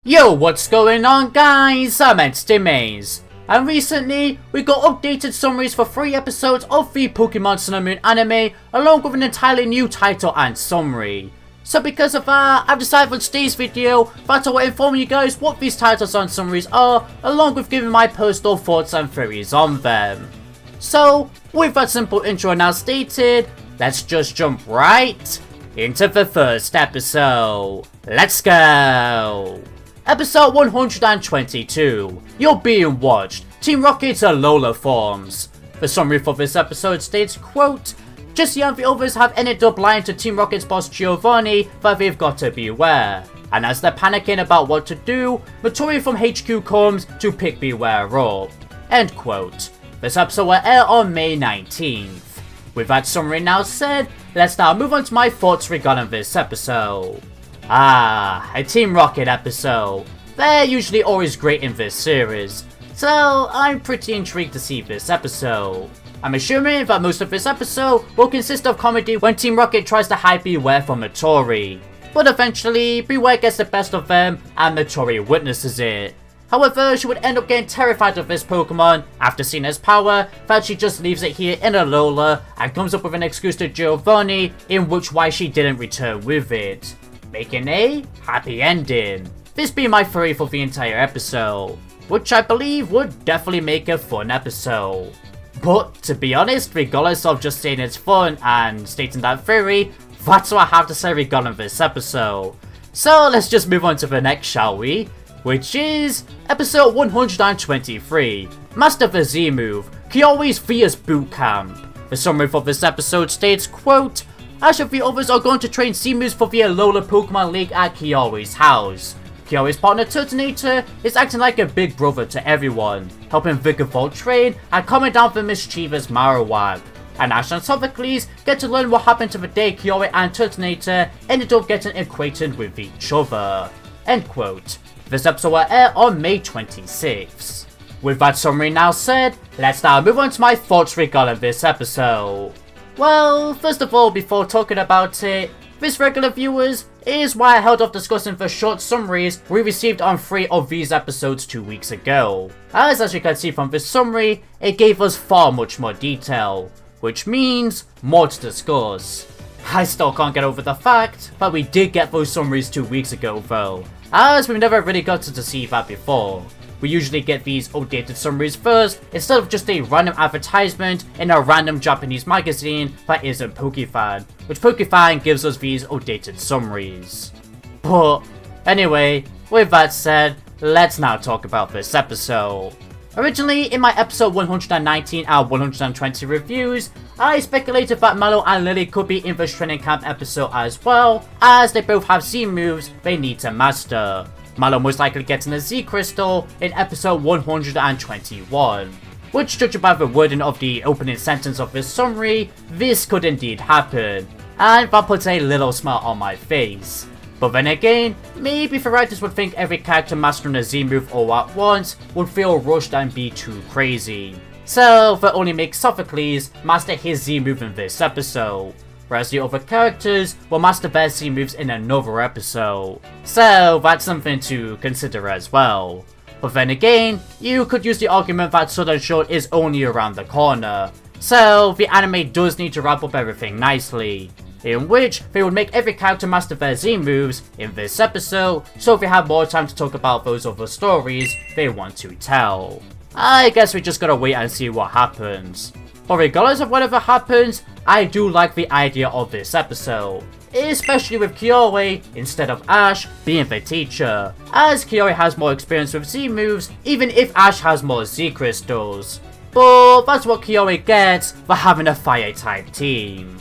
Yo, what's going on guys? I'm Maze, and recently we got updated summaries for 3 episodes of the Pokemon Sun and Moon anime, along with an entirely new title and summary. So because of that, I've decided for today's video that I will inform you guys what these titles and summaries are, along with giving my personal thoughts and theories on them. So, with that simple intro now stated, let's just jump right into the first episode. Let's go! Episode 122, You're Being Watched, Team Rocket's Alola forms. The summary for this episode states, quote, Jessie and the others have ended up lying to Team Rocket's boss Giovanni that they've got to beware. And as they're panicking about what to do, Matori from HQ comes to pick Beware up. End quote. This episode will air on May 19th. With that summary now said, let's now move on to my thoughts regarding this episode. A Team Rocket episode. They're usually always great in this series, so I'm pretty intrigued to see this episode. I'm assuming that most of this episode will consist of comedy when Team Rocket tries to hide Beware from Matori, but eventually Beware gets the best of them and Matori witnesses it. However, she would end up getting terrified of this Pokemon after seeing its power, that she just leaves it here in Alola and comes up with an excuse to Giovanni in which why she didn't return with it, making a happy ending. This being my theory for the entire episode, which I believe would definitely make a fun episode. But to be honest, regardless of just saying it's fun and stating that theory, that's what I have to say regarding this episode. So let's just move on to the next, shall we? Which is episode 123, Master the Z move, Kyogre's Fierce Boot Camp. The summary for this episode states, quote, Ash and the others are going to train Z moves for the Alola Pokemon League at Kyogre's house. Kyogre's partner Turtonator is acting like a big brother to everyone, helping Vigavolt train and calming down the mischievous Marowak. And Ash and Sophocles get to learn what happened to the day Kyogre and Turtonator ended up getting acquainted with each other. End quote. This episode will air on May 26th. With that summary now said, let's now move on to my thoughts regarding this episode. Well, first of all, before talking about it, this, regular viewers, is why I held off discussing the short summaries we received on 3 of these episodes 2 weeks ago. As you can see from this summary, it gave us far much more detail, which means more to discuss. I still can't get over the fact that we did get those summaries 2 weeks ago though, as we've never really gotten to see that before. We usually get these updated summaries first, instead of just a random advertisement in a random Japanese magazine that isn't Pokefan, which Pokefan gives us these updated summaries. But anyway, with that said, let's now talk about this episode. Originally, in my episode 119 and 120 reviews, I speculated that Mallow and Lily could be in this training camp episode as well, as they both have Z moves they need to master. Mallow most likely getting a Z Crystal in episode 121, which, judging by the wording of the opening sentence of this summary, this could indeed happen, and that puts a little smile on my face. But then again, maybe the writers would think every character mastering a Z move all at once would feel rushed and be too crazy, so they'll only make Sophocles master his Z move in this episode, whereas the other characters will master their Z moves in another episode. So that's something to consider as well. But then again, you could use the argument that Southern Shore is only around the corner, so the anime does need to wrap up everything nicely, in which they would make every character master their Z moves in this episode, so they have more time to talk about those other stories they want to tell. I guess we just gotta wait and see what happens. But regardless of whatever happens, I do like the idea of this episode, especially with Kyogre instead of Ash being the teacher, as Kyogre has more experience with Z moves even if Ash has more Z crystals. But that's what Kyogre gets for having a fire type team.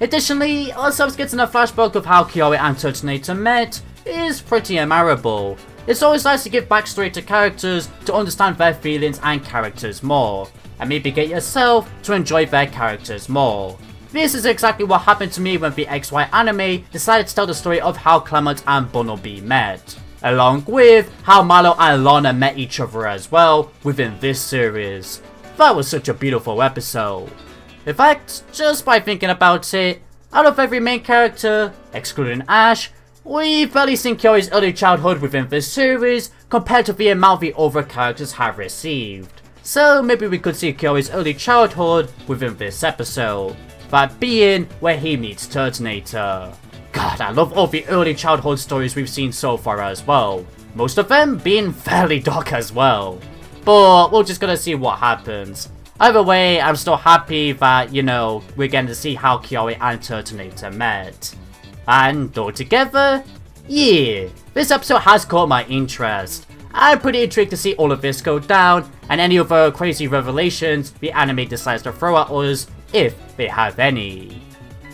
Additionally, ourselves getting a flashback of how Kyogre and Turtonator met is pretty memorable. It's always nice to give backstory to characters to understand their feelings and characters more, and maybe get yourself to enjoy their characters more. This is exactly what happened to me when the XY anime decided to tell the story of how Clement and Bunnelby met, along with how Mallow and Lana met each other as well within this series. That was such a beautiful episode. In fact, just by thinking about it, out of every main character, excluding Ash, We've barely seen Kyoi's early childhood within this series compared to the amount the other characters have received. So maybe we could see Kyoi's early childhood within this episode, that being where he meets Turtonator. God, I love all the early childhood stories we've seen so far as well, most of them being fairly dark as well. But we're just gonna see what happens. Either way, I'm still happy that, we're getting to see how Kyogre and Turtonator met. And altogether, yeah, this episode has caught my interest. I'm pretty intrigued to see all of this go down, and any other crazy revelations the anime decides to throw at us, if they have any.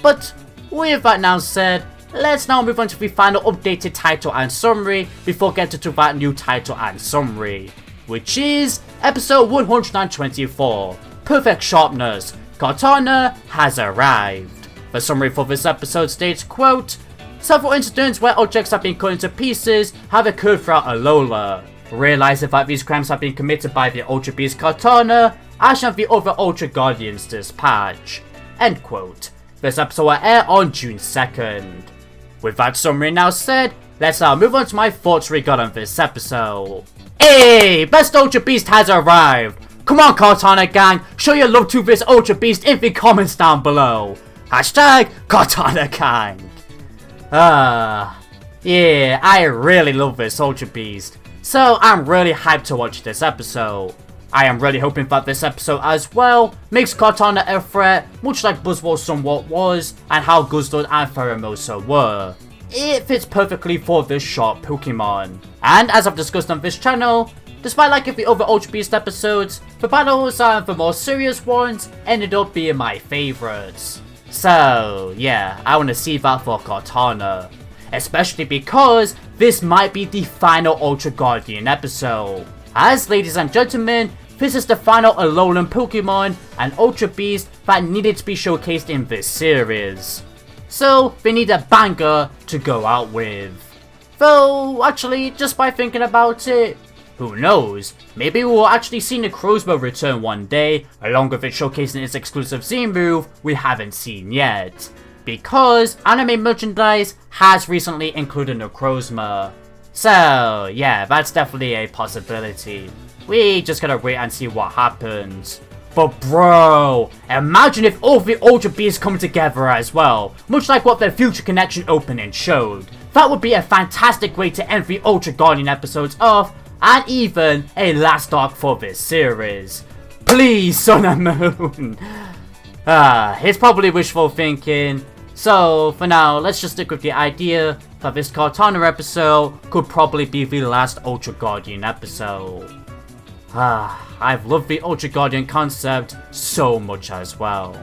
But with that now said, let's now move on to the final updated title and summary before getting to that new title and summary, which is episode 124, Perfect Sharpness, Kartana has arrived. The summary for this episode states, quote, several incidents where objects have been cut into pieces have occurred throughout Alola. Realizing that these crimes have been committed by the Ultra Beast Kartana, Ash and the other Ultra Guardians dispatch. End quote. This episode will air on June 2nd. With that summary now said, let's now move on to my thoughts regarding this episode. Hey, best Ultra Beast has arrived! Come on Kartana gang, show your love to this Ultra Beast in the comments down below. Hashtag Kartana gang. Yeah, I really love this Ultra Beast, so I'm really hyped to watch this episode. I am really hoping that this episode as well makes Kartana a threat, much like Buzzwole somewhat was, and how Guzzlord and Pheromosa were. It fits perfectly for this short Pokemon. And as I've discussed on this channel, despite liking the other Ultra Beast episodes, the battles and the more serious ones ended up being my favourites. So yeah, I want to see that for Kartana. Especially because this might be the final Ultra Guardian episode. As ladies and gentlemen, this is the final Alolan Pokemon and Ultra Beast that needed to be showcased in this series. So they need a banger to go out with. Though actually, just by thinking about it, who knows, maybe we will actually see Necrozma return one day, along with it showcasing its exclusive Z move we haven't seen yet. Because anime merchandise has recently included Necrozma. So yeah, that's definitely a possibility. We just gotta wait and see what happens. But bro, imagine if all the Ultra Beasts come together as well, much like what the Future Connection opening showed. That would be a fantastic way to end the Ultra Guardian episodes off, and even a last arc for this series. Please, Sun and Moon! It's probably wishful thinking. So, for now, let's just stick with the idea that this Kartana episode could probably be the last Ultra Guardian episode. I've loved the Ultra Guardian concept so much as well.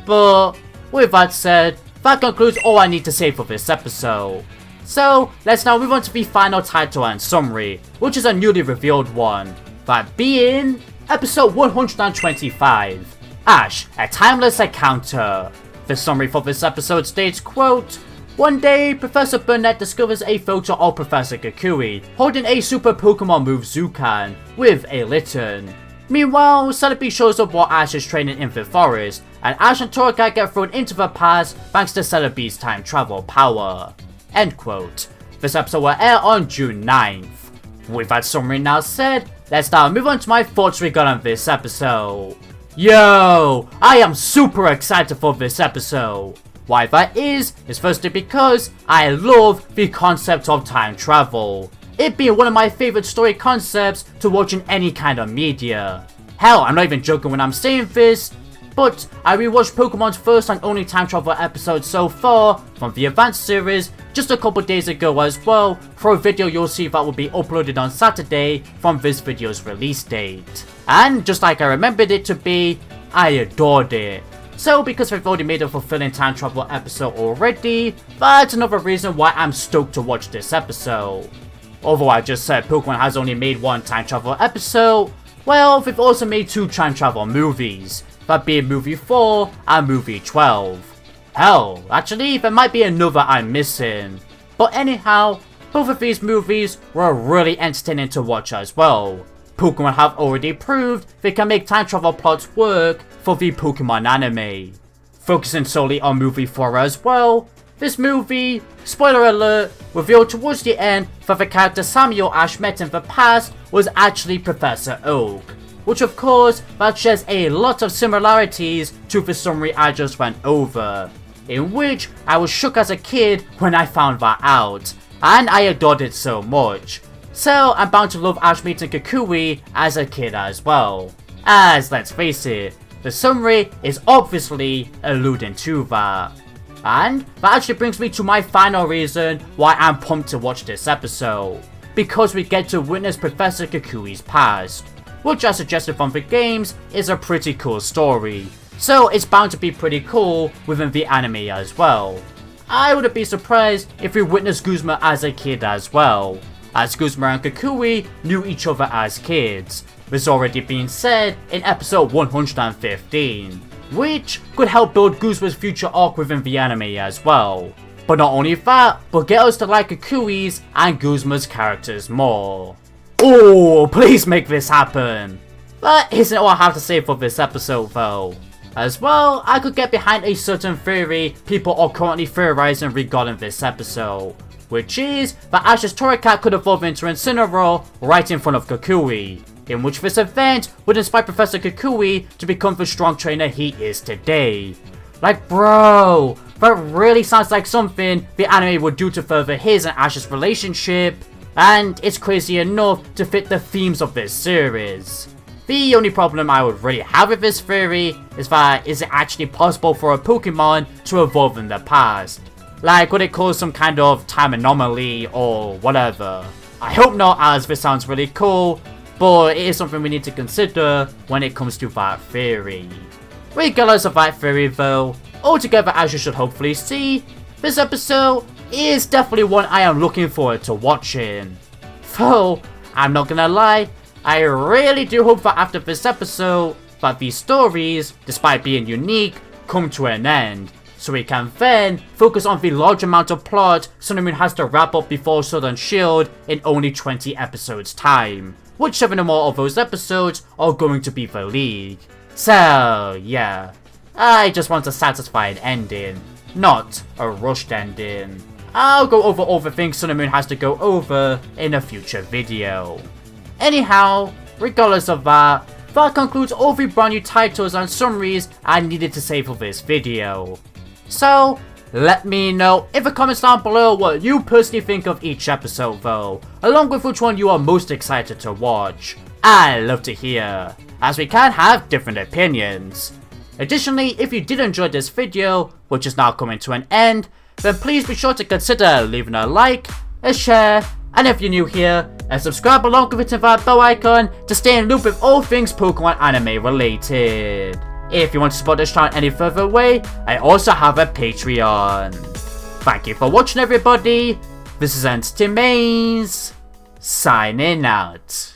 But, with that said, that concludes all I need to say for this episode. So, let's now move on to the final title and summary, which is a newly revealed one. That being episode 125, Ash, a Timeless Encounter. The summary for this episode states, quote, one day, Professor Burnett discovers a photo of Professor Kukui holding a super Pokemon move Zukan with a Litten. Meanwhile, Celebi shows up while Ash is training in the forest, and Ash and Torracat get thrown into the past thanks to Celebi's time travel power. End quote. This episode will air on June 9th. With that summary now said, let's now move on to my thoughts regarding this episode. Yo, I am super excited for this episode. Why that is firstly because I love the concept of time travel. It being one of my favorite story concepts to watch in any kind of media. Hell, I'm not even joking when I'm saying this, but I rewatched Pokemon's first and only time travel episode so far from the Advanced series just a couple days ago as well, for a video you'll see that will be uploaded on Saturday from this video's release date. And just like I remembered it to be, I adored it. So because they've already made a fulfilling time travel episode already, that's another reason why I'm stoked to watch this episode. Although I just said Pokemon has only made one time travel episode, well, they've also made two time travel movies, that being movie 4 and movie 12. Hell, actually there might be another I'm missing. But anyhow, both of these movies were really entertaining to watch as well. Pokemon have already proved they can make time travel plots work for the Pokemon anime. Focusing solely on movie 4 as well, this movie, spoiler alert, revealed towards the end that the character Samuel Ash met in the past was actually Professor Oak, which of course that shares a lot of similarities to the summary I just went over, in which I was shook as a kid when I found that out, and I adored it so much. So I'm bound to love Ash meeting Kukui as a kid as well, as let's face it, the summary is obviously alluding to that. And that actually brings me to my final reason why I'm pumped to watch this episode, because we get to witness Professor Kukui's past, which as suggested from the games is a pretty cool story, so it's bound to be pretty cool within the anime as well. I wouldn't be surprised if we witnessed Guzma as a kid as well, as Guzma and Kukui knew each other as kids, this already being said in episode 115, which could help build Guzma's future arc within the anime as well. But not only that, but get us to like Kukui's and Guzma's characters more. Oh, please make this happen! That isn't all I have to say for this episode though. As well, I could get behind a certain theory people are currently theorizing regarding this episode, which is that Ash's Torracat could evolve into Incineroar right in front of Kukui, in which this event would inspire Professor Kukui to become the strong trainer he is today. Like bro, that really sounds like something the anime would do to further his and Ash's relationship, and it's crazy enough to fit the themes of this series. The only problem I would really have with this theory is that is it actually possible for a Pokemon to evolve in the past? Like would it cause some kind of time anomaly or whatever? I hope not, as this sounds really cool, but it is something we need to consider when it comes to that theory. Regardless of that theory though, altogether as you should hopefully see, this episode is definitely one I am looking forward to watching. Though, I'm not gonna lie, I really do hope that after this episode, that these stories, despite being unique, come to an end, so we can then focus on the large amount of plot Sun and Moon has to wrap up before Sword and Shield in only 20 episodes time, which 7 or more of those episodes are going to be the League. So yeah, I just want a satisfying ending, not a rushed ending. I'll go over all the things Sun and Moon has to go over in a future video. Anyhow, regardless of that, that concludes all the brand new titles and summaries I needed to say for this video. So, let me know in the comments down below what you personally think of each episode though, along with which one you are most excited to watch. I love to hear, as we can have different opinions. Additionally, if you did enjoy this video, which is now coming to an end, then please be sure to consider leaving a like, a share, and if you're new here, a subscribe along with hitting that bell icon to stay in loop with all things Pokemon anime related. If you want to support this channel any further way, I also have a Patreon. Thank you for watching everybody, this is HackInsomniac, signing out.